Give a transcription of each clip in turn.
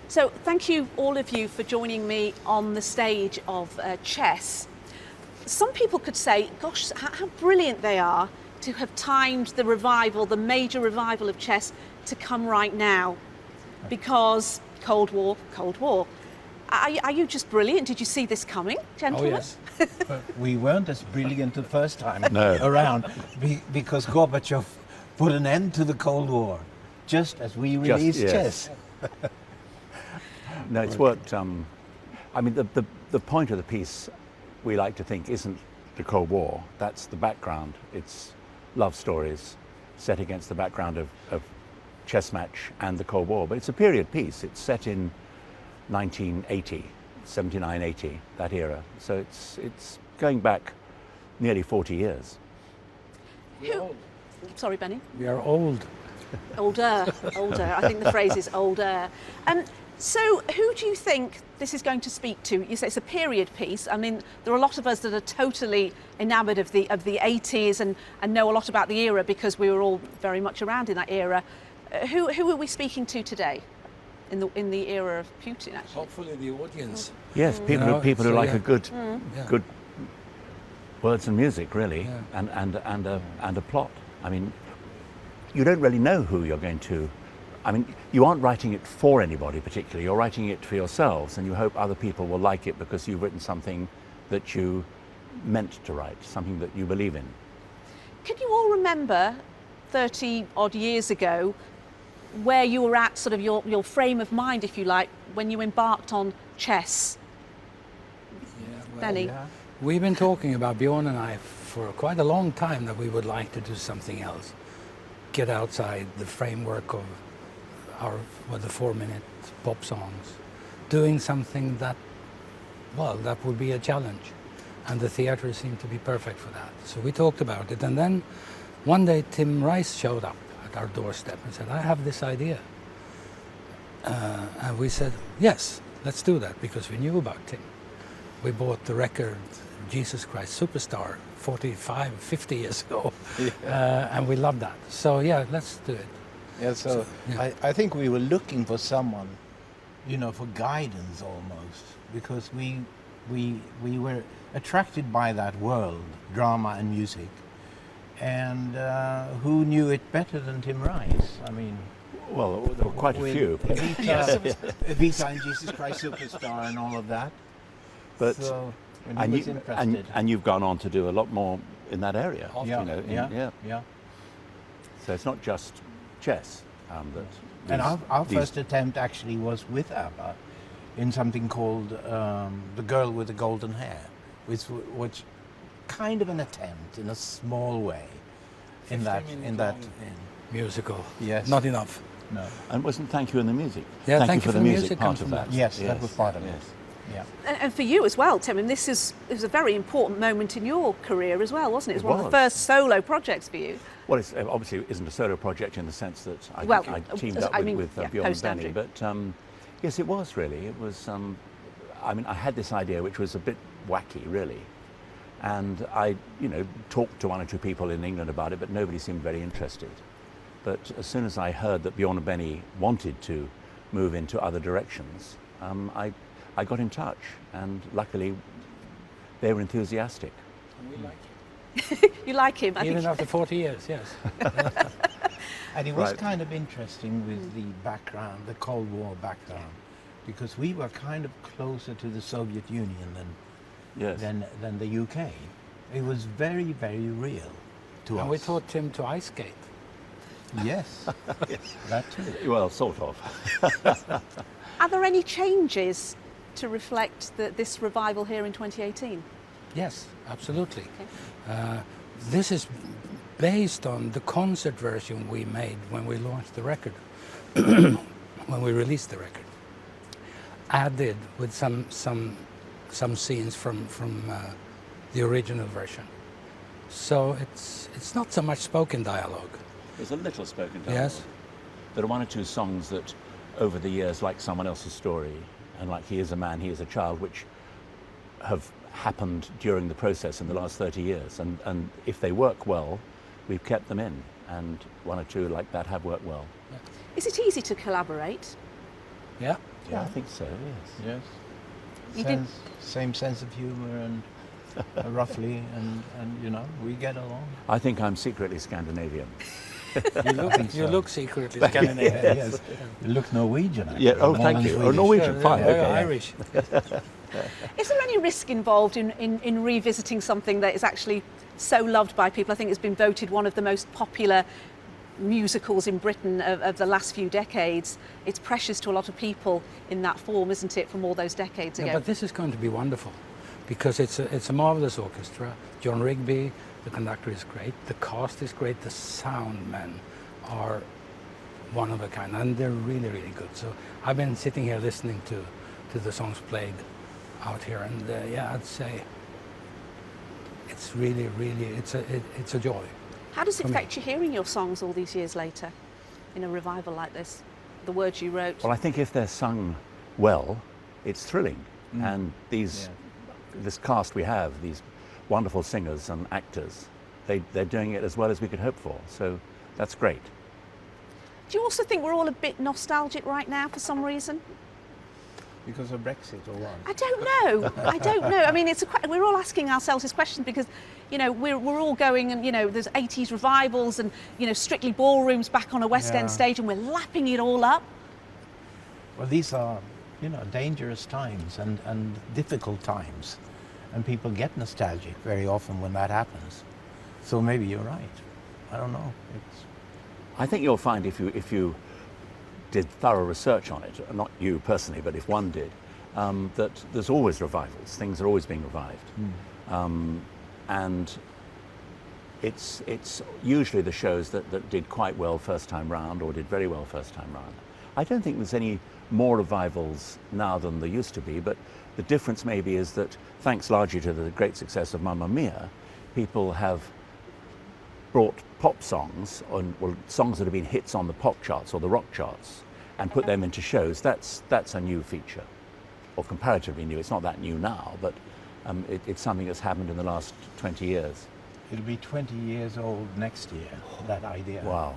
So thank you, all of you, for joining me on the stage of chess. Some people could say, gosh, how brilliant they are to have timed the revival, the major revival of chess, to come right now, because Cold War. Are you just brilliant? Did you see this coming, gentlemen? Oh, yes. But we weren't as brilliant the first time No. around because Gorbachev put an end to the Cold War just as we released chess. No, it's worked. I mean, the point of the piece, we like to think, isn't the Cold War. That's the background. It's love stories set against the background of chess match and the Cold War. But it's a period piece. It's set in 1980, 79, 80, that era. So it's going back nearly 40 years. Sorry, Benny. We are old. Older. I think the phrase is older. So who do you think this is going to speak to? You say it's a period piece. I mean, there are a lot of us that are totally enamoured of the 80s and know a lot about the era because we were all very much around in that era. Who are we speaking to today in the era of Putin, actually? Hopefully the audience. Yes, people who like a good words and music, really, and a plot. I mean, you don't really know who you're going to. I mean, you aren't writing it for anybody particularly. You're writing it for yourselves, and you hope other people will like it because you've written something that you meant to write, something that you believe in. Can you all remember 30 odd years ago where you were at, sort of your frame of mind, if you like, when you embarked on chess? Benny? Yeah. We've been talking about, Bjorn and I, for quite a long time that we would like to do something else. Get outside the framework of the 4-minute pop songs. Doing something that would be a challenge. And the theatre seemed to be perfect for that. So we talked about it. And then one day Tim Rice showed up at our doorstep and said, I have this idea. And we said, yes, let's do that, because we knew about Tim. We bought the record Jesus Christ Superstar 45, 50 years ago, and we loved that. So yeah, let's do it. Yeah, so I think we were looking for someone, for guidance almost, because we were attracted by that world, drama and music, and who knew it better than Tim Rice? I mean, well, there were quite a few. Evita and Jesus Christ Superstar and all of that. But so, when he was interested. And you've gone on to do a lot more in that area. Yeah. So it's not just chess. And our first attempt actually was with ABBA in something called The Girl with the Golden Hair, which kind of an attempt in a small way in that musical. Yes. Not enough. No. And wasn't Thank You in the Music? Yeah, Thank You for the Music part of that. Yes, that was part of it. Yes. Yeah. And for you as well, Tim, and this was a very important moment in your career as well, wasn't it? It was one of the first solo projects for you. Well, it obviously isn't a solo project in the sense that I teamed up with Bjorn and Benny, but yes, it was really. It was. I mean, I had this idea which was a bit wacky, really, and I, talked to one or two people in England about it, but nobody seemed very interested. But as soon as I heard that Bjorn and Benny wanted to move into other directions, I got in touch, and luckily they were enthusiastic. And we like him. You like him? Even after 40 years, yes. And it was kind of interesting with the background, the Cold War background, because we were kind of closer to the Soviet Union than the UK. It was very, very real to us. And we taught Tim to ice skate. Yes, that too. Well, sort of. Are there any changes to reflect this revival here in 2018? Yes, absolutely. Okay. This is based on the concert version we made when we launched the record, when we released the record. Added with some scenes from the original version. So it's not so much spoken dialogue. There's a little spoken dialogue. Yes. There are one or two songs that, over the years, like Someone Else's Story, and like He Is a Man, He Is a Child, which have happened during the process in the last 30 years. And if they work well, we've kept them in. And one or two like that have worked well. Is it easy to collaborate? Yeah, Yeah, I think so. Yes. Yes. You Same sense of humour and roughly, and you know, we get along. I think I'm secretly Scandinavian. You look secretly Scandinavian. Yes. You look Norwegian. Actually. Yeah. Oh, more thank than you. Oh, Swedish. Norwegian. Fine. Yeah, Okay. Irish. Is there any risk involved in revisiting something that is actually so loved by people? I think it's been voted one of the most popular musicals in Britain of the last few decades. It's precious to a lot of people in that form, isn't it, from all those decades ago? Yeah, but this is going to be wonderful because it's a marvelous orchestra. John Rigby, the conductor, is great. The cast is great. The sound men are one of a kind, and they're really, really good. So I've been sitting here listening to the songs played out here, and yeah, I'd say it's really, really, it's a joy. How does it affect you hearing your songs all these years later in a revival like this? The words you wrote? Well, I think if they're sung well, it's thrilling. And this cast we have, these wonderful singers and actors, they're doing it as well as we could hope for. So that's great. Do you also think we're all a bit nostalgic right now for some reason? Because of Brexit or what? I don't know. I don't know. I mean, we're all asking ourselves this question because, you know, we're all going and, you know, there's 80s revivals and, you know, Strictly Ballroom's back on a West End stage and we're lapping it all up. Well, these are, you know, dangerous times and difficult times. And people get nostalgic very often when that happens. So maybe you're right. I don't know. I think you'll find if you did thorough research on it, not you personally, but if one did, that there's always revivals. Things are always being revived. And it's usually the shows that did quite well first time round or did very well first time round. I don't think there's any more revivals now than there used to be, but the difference maybe is that thanks largely to the great success of Mamma Mia, people have brought pop songs, or songs that have been hits on the pop charts or the rock charts, and put them into shows. That's a new feature, or comparatively new. It's not that new now, but it's something that's happened in the last 20 years. It'll be 20 years old next year, that idea. Wow.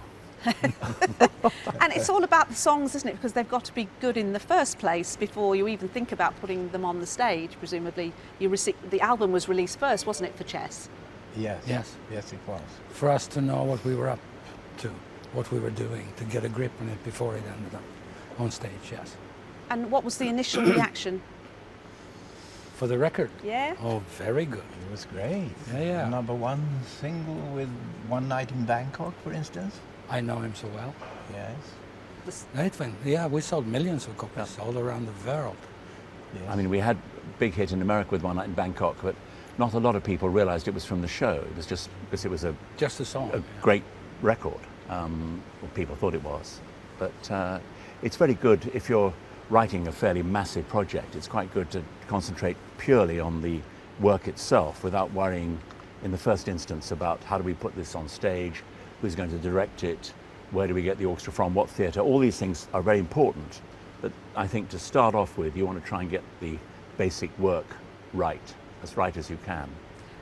And it's all about the songs, isn't it? Because they've got to be good in the first place before you even think about putting them on the stage. Presumably, the album was released first, wasn't it, for Chess? Yes. Yes. Yes, it was. For us to know what we were up to, what we were doing, to get a grip on it before it ended up on stage, yes. And what was the initial reaction? For the record? Yeah. Oh, very good. It was great. Yeah. Number one single with One Night in Bangkok, for instance. I know him so well. Yes. It went, yeah, we sold millions of copies all around the world. Yes. I mean, we had a big hit in America with One Night in Bangkok, but not a lot of people realized it was from the show. It was just because it was just a song, a great record. Well, people thought it was. But it's very good if you're writing a fairly massive project. It's quite good to concentrate purely on the work itself without worrying in the first instance about how do we put this on stage, who's going to direct it, where do we get the orchestra from, what theatre. All these things are very important. But I think to start off with, you want to try and get the basic work right as you can.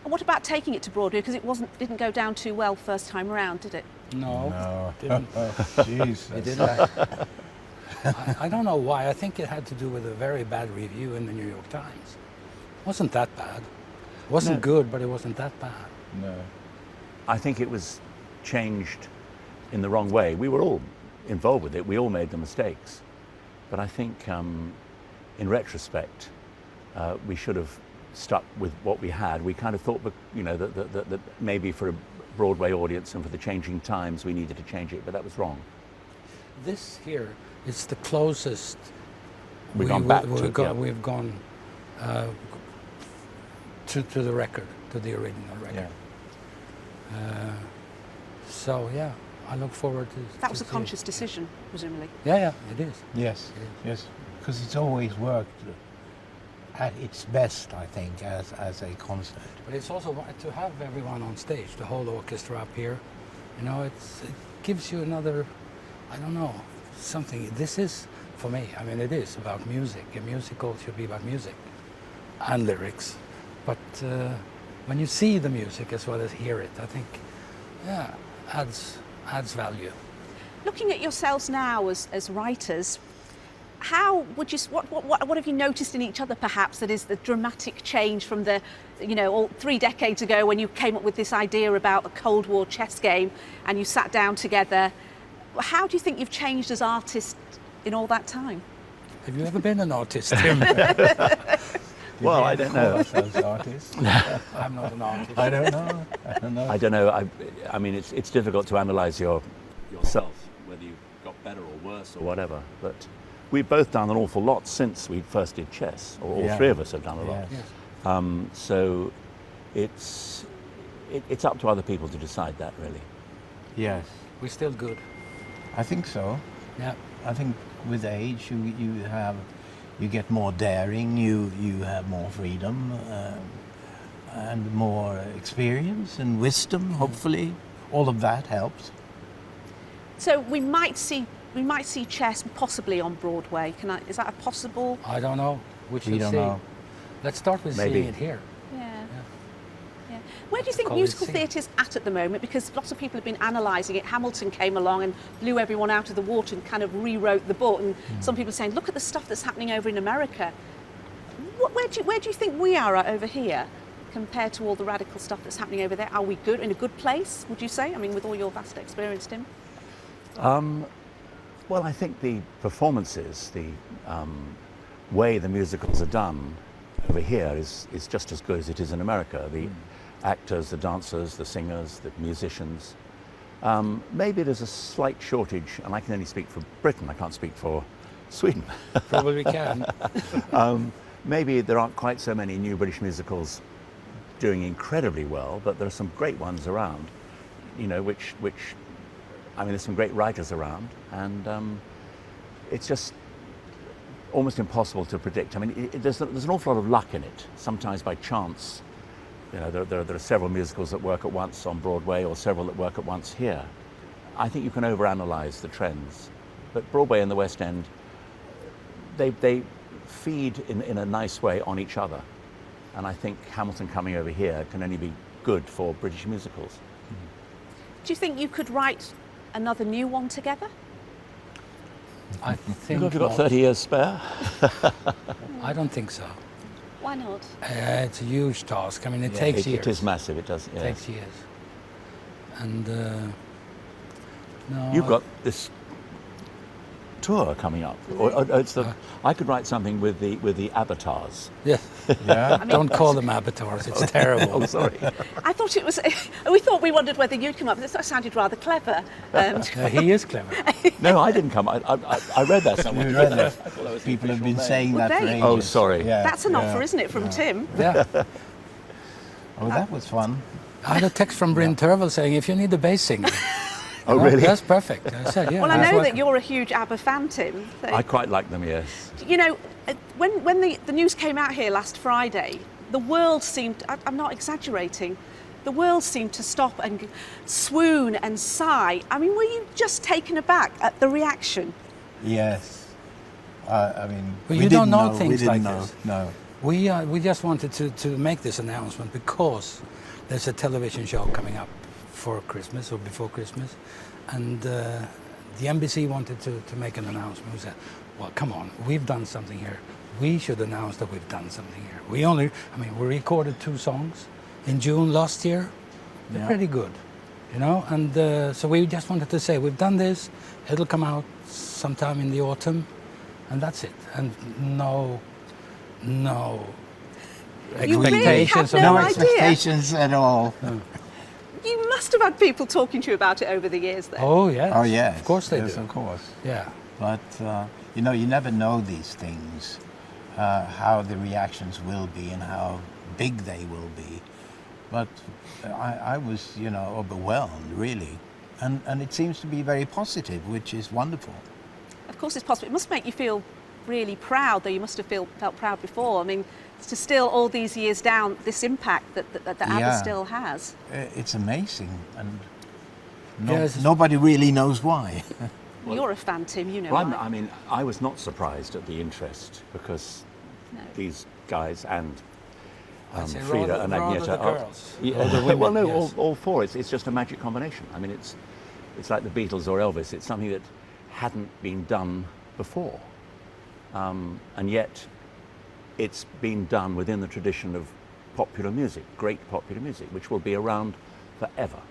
And what about taking it to Broadway? Because it didn't go down too well first time around, did it? No. Didn't. Jeez. It didn't. I don't know why. I think it had to do with a very bad review in the New York Times. It wasn't that bad. It wasn't good, but it wasn't that bad. No. I think it was changed in the wrong way. We were all involved with it. We all made the mistakes. But I think in retrospect, we should have stuck with what we had. We kind of thought, you know, that maybe for a Broadway audience and for the changing times, we needed to change it, but that was wrong. This here is the closest we've gone back we've gone to the record, to the original record. Yeah. So yeah, I look forward to. That was a conscious decision, presumably. Yeah, it is. Yes, yes, because it's always worked at its best, I think, as a concert. But it's also to have everyone on stage, the whole orchestra up here. You know, it gives you another, I don't know, something. This is, for me, I mean, it is about music. A musical should be about music and lyrics. But when you see the music as well as hear it, I think, yeah, adds value. Looking at yourselves now as writers, how would you, what have you noticed in each other perhaps that is the dramatic change from the, you know, all 3 decades ago when you came up with this idea about a Cold War chess game and you sat down together? How do you think you've changed as artists in all that time? Have you ever been an artist, Tim? Well, I don't know. As artists? I'm not an artist. I don't know. I don't know. I mean, it's difficult to analyse yourself, whether you've got better or worse or whatever. But we've both done an awful lot since we first did chess, or all three of us have done a lot. Yes. So it's up to other people to decide that, really. Yes. We're still good. I think so. Yeah. I think with age you get more daring, you have more freedom and more experience and wisdom, hopefully. All of that helps. So we might see chess possibly on Broadway. Is that a possible? I don't know. We don't know. Let's start with seeing it here. Yeah. Where do you think musical theatre is at the moment? Because lots of people have been analysing it. Hamilton came along and blew everyone out of the water and kind of rewrote the book. And some people are saying, look at the stuff that's happening over in America. Where do you think we are over here compared to all the radical stuff that's happening over there? Are we good, in a good place, would you say? I mean, with all your vast experience, Tim? Well, I think the performances, the way the musicals are done over here is just as good as it is in America. The actors, the dancers, the singers, the musicians. Maybe there's a slight shortage, and I can only speak for Britain, I can't speak for Sweden. Probably can. Maybe there aren't quite so many new British musicals doing incredibly well, but there are some great ones around, you know, which I mean, there's some great writers around, and it's just almost impossible to predict. I mean, there's an awful lot of luck in it, sometimes by chance. You know, there are several musicals that work at once on Broadway, or several that work at once here. I think you can overanalyze the trends, but Broadway and the West End, they feed in a nice way on each other, and I think Hamilton coming over here can only be good for British musicals. Do you think you could write another new one together? I think Have you got 30 years spare? I don't think so. Why not? It's a huge task. I mean, it takes years. It is massive, it does. It takes years. And no. You've got this tour coming up. I could write something with the avatars. Yeah. Yeah. Don't call them avatars. It's terrible. Oh, sorry. I thought it was. We wondered whether you'd come up. That sounded rather clever. He is clever. No, I didn't come. I read that somewhere. You read that. People have been saying that for ages. Oh, sorry. Yeah. That's an offer, isn't it, from Tim? Yeah. Oh, that was fun. I had a text from Bryn Tervel saying, if you need a bass singer. Oh, really? That's perfect. I said, yeah. Well, I know that you're a huge ABBA fan, Tim. So, I quite like them, yes. you know, when the news came out here last Friday, the world seemed, I'm not exaggerating, the world seemed to stop and swoon and sigh. I mean, were you just taken aback at the reaction? Yes. I mean, well, we don't didn't know know things we didn't like know. this. No. We just wanted to make this announcement because there's a television show coming up for Christmas or before Christmas, and the NBC wanted to make an announcement. We said, well, come on, we've done something here. We should announce that we've done something here. We recorded 2 songs in June last year. They're pretty good, you know, and so we just wanted to say, we've done this, it'll come out sometime in the autumn, and that's it. And no expectations. Really No expectations at all. No. You must have had people talking to you about it over the years then. Oh, yes. Oh, yes. Of course they yes, do. of course. Yeah. But, you know, you never know these things, how the reactions will be and how big they will be. But I was, you know, overwhelmed, really. And it seems to be very positive, which is wonderful. Of course it's possible. It must make you feel really proud, though you must have felt proud before. I mean, to still, all these years down, this impact that ABBA still has. It's amazing, and Yes. nobody really knows why. Well, you're a fan, Tim, you know. Well, why. I mean, I was not surprised at the interest, because these guys and say Frida and rather Agneta the are... girls. Yeah, Or the women, well, no, yes. all 4. It's just a magic combination. I mean, it's like the Beatles or Elvis. It's something that hadn't been done before. and yet it's been done within the tradition of popular music, great popular music, which will be around forever.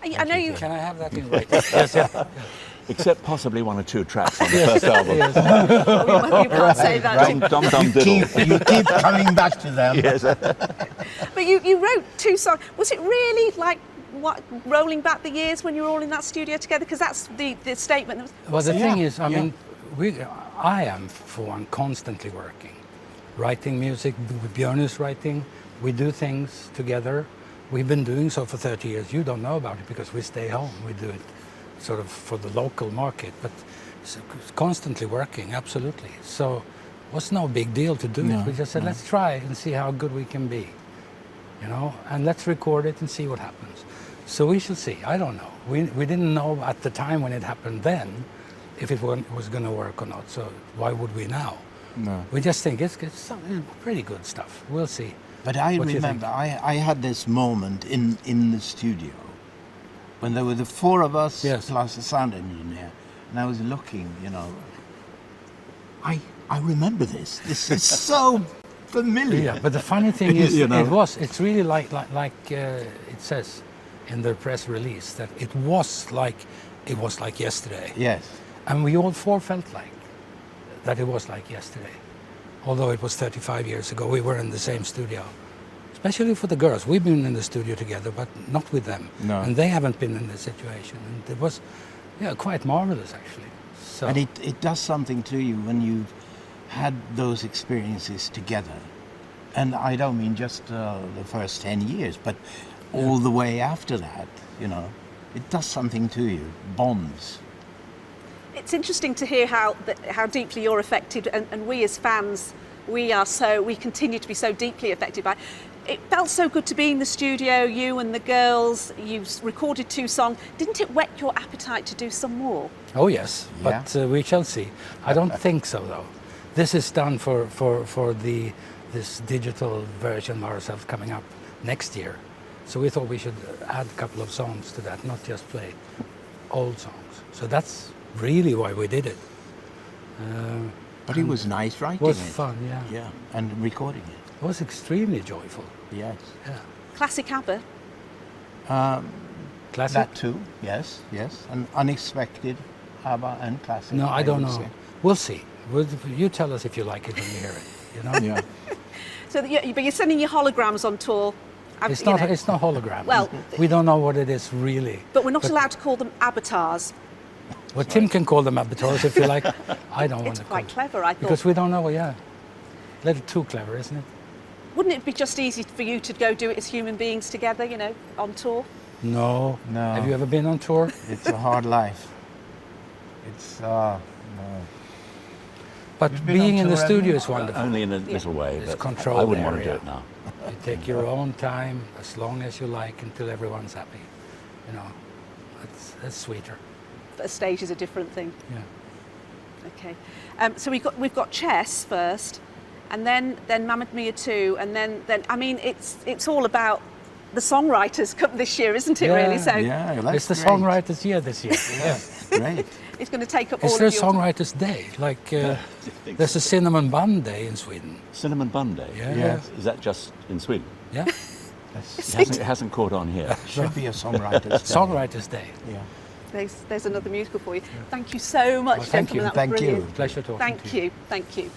I know you. Can I have that in writing? Yes, yeah. Except possibly 1 or 2 tracks on the first album. Yes. You can't say that. Dum dum diddle. You keep coming back to them. Yes. But you wrote 2 songs. Was it really like what, rolling back the years when you were all in that studio together? Because that's the statement. That was, Well, the thing is, I mean, I am, for one, constantly working. Writing music, Bjorn is writing, we do things together. We've been doing so for 30 years. You don't know about it because we stay home. We do it sort of for the local market, but it's constantly working, absolutely. So it was no big deal to do it. We just said, let's try and see how good we can be, you know, and let's record it and see what happens. So we shall see. I don't know. We didn't know at the time when it happened then if it was going to work or not. So why would we now? No. We just think it's pretty good stuff. We'll see. But I remember I had this moment in the studio when there were the 4 of us plus a sound engineer, and I was looking, you know. I remember this. This is so familiar. Yeah, but the funny thing is, You know? it's really like it says in the press release that it was like yesterday. Yes. And we all 4 felt like that it was like yesterday. Although it was 35 years ago, we were in the same studio. Especially for the girls. We've been in the studio together, but not with them. No. And they haven't been in this situation. And it was quite marvelous, actually. So, And it does something to you when you've had those experiences together. And I don't mean just the first 10 years, but all the way after that, you know. It does something to you, bonds. it's interesting to hear how deeply you're affected, and we as fans, we continue to be so deeply affected by it. It felt so good to be in the studio, you and the girls. You've recorded 2 songs. Didn't it whet your appetite to do some more? Oh yes, but we shall see. I don't think so though. This is done for this digital version of ourselves coming up next year. So we thought we should add a couple of songs to that, not just play old songs. So that's really why we did it. But it was nice writing it. Was it. fun, yeah. Yeah, and recording it. It was extremely joyful. Yes. Yeah. Classic ABBA. Classic? That too, yes. And unexpected ABBA and classic. No, I don't know. say. We'll see. You tell us if you like it when you hear it, you know? Yeah. So, but you're sending your holograms on tour. It's not hologram. Well, we don't know what it is really. But we're not allowed to call them avatars. Well, Tim can call them avatars if you like. I don't want to call them. It's quite clever, I thought. Because we don't know, A little too clever, isn't it? Wouldn't it be just easy for you to go do it as human beings together, you know, on tour? No. Have you ever been on tour? It's a hard life. It's, no. But being in the studio is wonderful. Only in a little way, It's but controlled I wouldn't want to do area. it now. You take your own time, as long as you like, until everyone's happy. You know, that's sweeter. But a stage is a different thing. Yeah. Okay. So we've got Chess first, and then Mamma Mia 2, and then I mean it's all about the songwriters come this year, isn't it? Really? So Yeah, that's It's the great. songwriters' year this year. Yeah. Great. it's going to take up Is all there a of your songwriters' day? Like there's a cinnamon bun day in Sweden. Cinnamon Bun Day? Yeah. Yes. Is that just in Sweden? Yeah. It hasn't caught on here. Should be a songwriter's day. Songwriters' day. Yeah. There's another musical for you. Thank you so much, Well, thank gentlemen. you. That was Thank you. brilliant. Pleasure talking to you. Thank you.